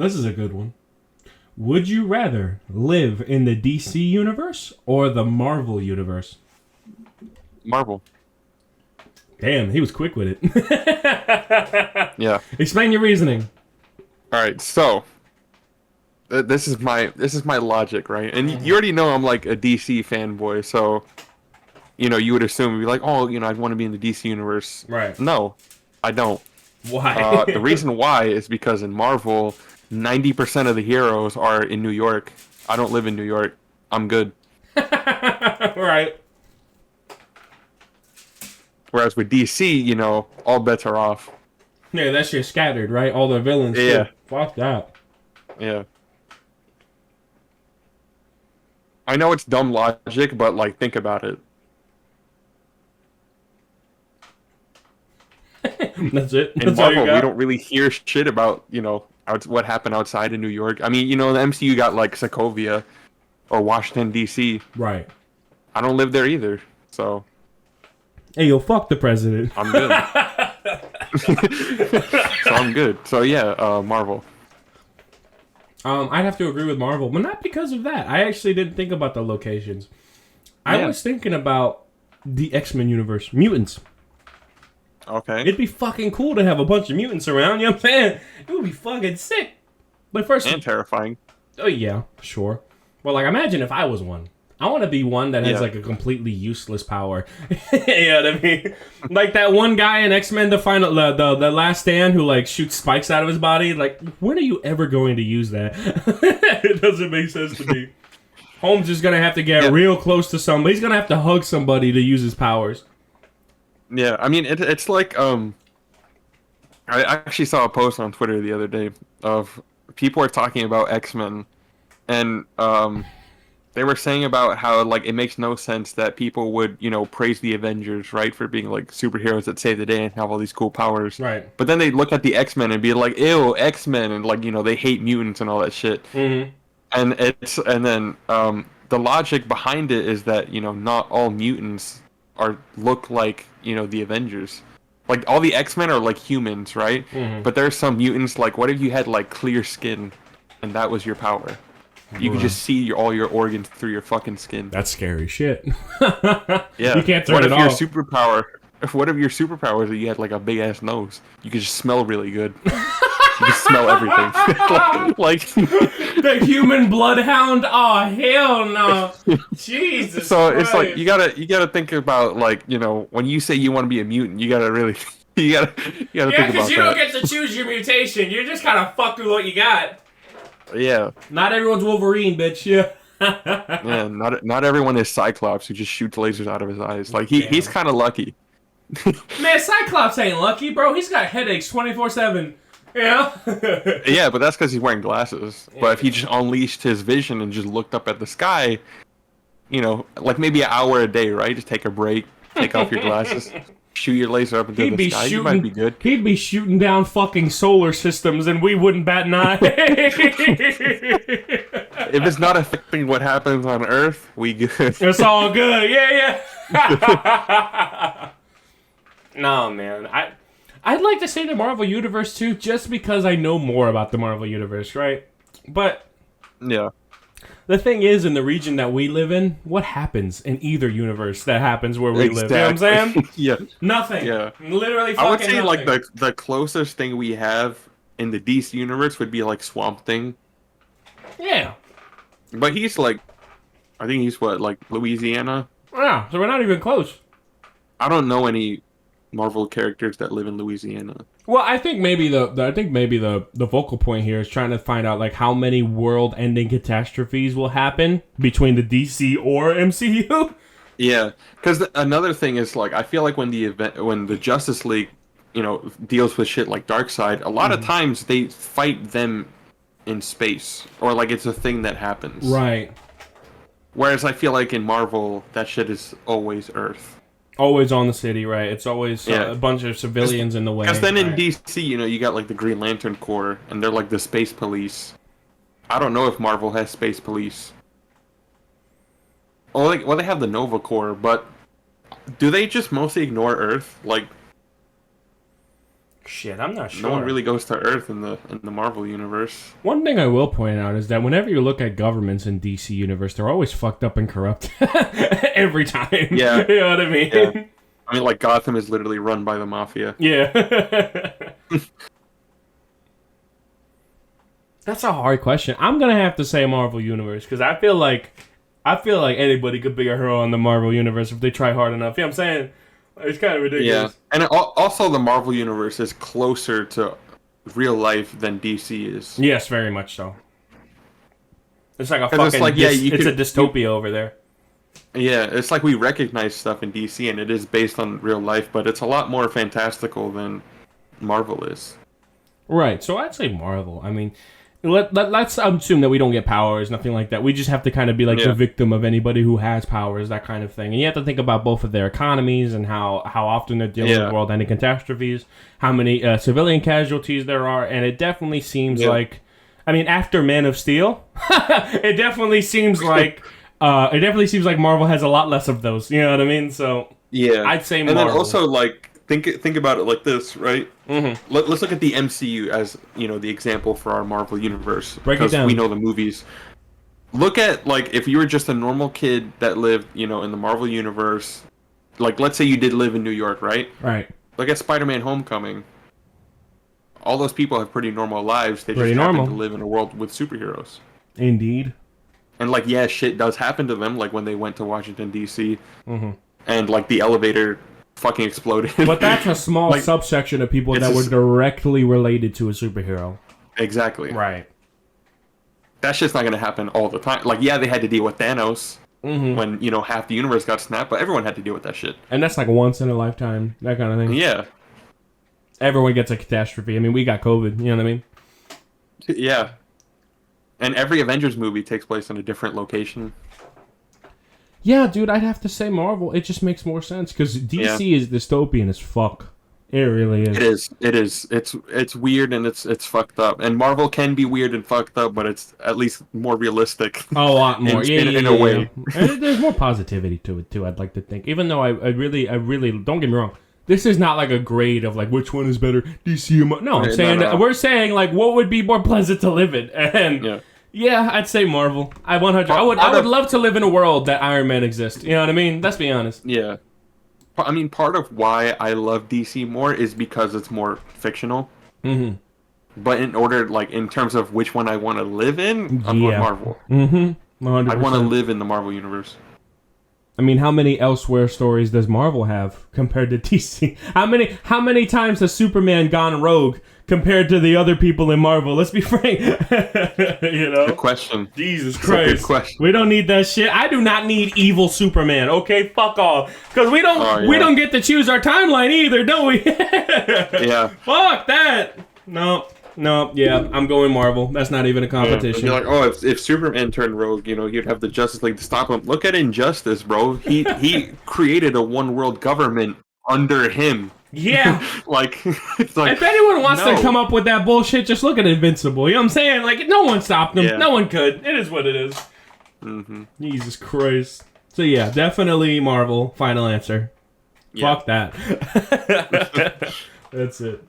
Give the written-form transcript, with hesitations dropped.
This is a good one. Would you rather live in the DC universe or the Marvel universe? Marvel. Damn, he was quick with it. Yeah. Explain your reasoning. All right. So this is my logic, right? And you already know I'm like a DC fanboy, so you would assume you'd be like, oh, I'd want to be in the DC universe. Right. No, I don't. The Why? reason why is because in Marvel, 90% of the heroes are in New York. I don't live in New York. I'm good. Right. Whereas with DC, all bets are off. Yeah, that shit scattered, right? All the villains. Yeah. Too. Fuck that. Yeah. I know it's dumb logic, but like think about it. That's it. In That's all you Marvel, we got. don't really hear shit about, what happened outside of New York. I mean, the MCU got like Sokovia or Washington D.C. Right. I don't live there either, so Hey, yo, fuck the president. I'm good. So I'm good. So yeah, Marvel. I'd have to agree with Marvel, but not because of that. I actually didn't think about the locations. I Yeah. was thinking about the X-Men universe, mutants. Okay. It'd be fucking cool to have a bunch of mutants around. You know what I'm saying? It would be fucking sick. But first, And terrifying. oh yeah, sure. Well, like imagine if I was one. I want to be one that has Yeah. like a completely useless power. You know what I mean? Like that one guy in X-Men: the Last Stand who like shoots spikes out of his body. Like, when are you ever going to use that? It doesn't make sense to me. Holmes is gonna have to get real close to somebody. He's gonna have to hug somebody to use his powers. Yeah, I mean it's like I actually saw a post on Twitter the other day of people are talking about X-Men and they were saying about how like it makes no sense that people would, praise the Avengers, right, for being like superheroes that save the day and have all these cool powers. Right. But then they look at the X-Men and be like, ew, X-Men, and like, they hate mutants and all that shit. Mm-hmm. And then the logic behind it is that, not all mutants look like, the Avengers. Like all the X-Men are like humans, right? Mm-hmm. But there's some mutants like what if you had like clear skin and that was your power? You could just see all your organs through your fucking skin. That's scary shit. Yeah. You can't turn what it if your off. superpower? What if your superpower is that you had like a big ass nose? You could just smell really good. You could smell everything. like The human bloodhound? Oh hell no! Jesus. so it's like Christ. you gotta think about like when you say you want to be a mutant, you gotta really you gotta Yeah, think about because you that. don't get to choose your mutation. You're just kind of fucked with what you got. Yeah, Not everyone's Wolverine, bitch. Yeah. yeah. Not everyone is Cyclops who just shoots lasers out of his eyes. Like he's kind of lucky. Man, Cyclops ain't lucky, bro. He's got headaches 24/7. Yeah. Yeah, but that's because he's wearing glasses. But if he just unleashed his vision and just looked up at the sky, like maybe an hour a day, right? Just take a break, take off your glasses, shoot your laser up into the sky. You might be good. He'd be shooting down fucking solar systems, and we wouldn't bat an eye. If it's not affecting what happens on Earth, we good. It's all good. Yeah, yeah. No, man. I'd like to say the Marvel Universe too, just because I know more about the Marvel Universe, right? But Yeah. the thing is, in the region that we live in, what happens in either universe that happens where we live? You know what I'm saying? Yeah. Nothing. Yeah. Literally fucking I would say nothing. like the closest thing we have in the DC universe would be like Swamp Thing. Yeah. But he's like, I think he's what, like Louisiana? Yeah, so we're not even close. I don't know any Marvel characters that live in Louisiana. Well, I think maybe the focal point here is trying to find out like how many world-ending catastrophes will happen between the DC or MCU. Yeah, because another thing is like I feel like when the Justice League, deals with shit like Darkseid, a lot of times they fight them in space or like it's a thing that happens. Right. Whereas I feel like in Marvel that shit is always Earth. Always on the city, right? It's always Yeah. a bunch of civilians in the way. Because then in right. DC, you got like the Green Lantern Corps, and they're like the space police. I don't know if Marvel has space police. Well, they have the Nova Corps, but do they just mostly ignore Earth? Like, Shit, I'm not sure. No one really goes to Earth in the Marvel universe. One thing I will point out is that whenever you look at governments in DC universe, they're always fucked up and corrupt. Every time. Yeah. You know what I mean? Yeah. I mean, like, Gotham is literally run by the mafia. Yeah. That's a hard question. I'm gonna have to say Marvel Universe because I feel like anybody could be a hero in the Marvel Universe if they try hard enough. You know what I'm saying? It's kind of ridiculous. Yeah, and also the Marvel Universe is closer to real life than DC is. Yes, very much so. It's like a 'Cause fucking. it's like, yeah, it's a dystopia over there. Yeah, it's like we recognize stuff in DC and it is based on real life, but it's a lot more fantastical than Marvel is. Right. So I'd say Marvel. I mean, let's assume that we don't get powers, nothing like that. We just have to kind of be like the victim of anybody who has powers, that kind of thing. And you have to think about both of their economies and how often they're dealing with world-ending catastrophes, how many civilian casualties there are, and it definitely seems like, I mean, after Man of Steel, it definitely seems like Marvel has a lot less of those. You know what I mean? So yeah, I'd say Marvel. And then also like think about it like this, right? Mm-hmm. Let's look at the MCU as, you know, the example for our Marvel universe. Break it down. We know the movies. Look at, like, if you were just a normal kid that lived, you know, in the Marvel universe, like, let's say you did live in New York, right? Right. Look at Spider-Man Homecoming. All those people have pretty normal lives. They pretty just normal. happen to live in a world with superheroes. Indeed. And, like, yeah, shit does happen to them, like when they went to Washington, D.C. Mm-hmm. And, like, the elevator fucking exploded. But that's a small subsection of people that were directly related to a superhero. Exactly. Right. That's just not going to happen all the time. Like, yeah, they had to deal with Thanos when, you know, half the universe got snapped, but everyone had to deal with that shit. And that's like once in a lifetime, that kind of thing. Yeah. Everyone gets a catastrophe. I mean, we got COVID, you know what I mean? Yeah. And every Avengers movie takes place in a different location. Yeah, dude, I'd have to say Marvel. It just makes more sense because DC is dystopian as fuck. It really is. It is. It's weird and it's fucked up. And Marvel can be weird and fucked up, but it's at least more realistic. A lot more, in a way. And there's more positivity to it too. I'd like to think, even though I really don't get me wrong. This is not like a grade of like which one is better, DC or Marvel. No, I'm saying we're saying like what would be more pleasant to live in, and yeah, I'd say Marvel. I would love to live in a world that Iron Man exists. You know what I mean? Let's be honest. Yeah. I mean, part of why I love DC more is because it's more fictional. Mm-hmm. But in terms of which one I want to live in, I'm going Marvel. Mm-hmm. 100%. I want to live in the Marvel universe. I mean, how many elsewhere stories does Marvel have compared to DC? How many times has Superman gone rogue compared to the other people in Marvel? Let's be frank. You know? Good question. Jesus Christ. Good question. We don't need that shit. I do not need evil Superman. Okay, fuck off. Because we don't get to choose our timeline either, do we? Yeah. Fuck that. No, yeah, I'm going Marvel. That's not even a competition. You're like, oh, if Superman turned rogue, you know, you'd have the Justice League to stop him. Look at Injustice, bro. He created a one world government under him. Yeah. It's like, if anyone wants to come up with that bullshit, just look at Invincible. You know what I'm saying? Like, no one stopped him. Yeah. No one could. It is what it is. Mm-hmm. Jesus Christ. So yeah, definitely Marvel. Final answer. Yeah. Fuck that. That's it.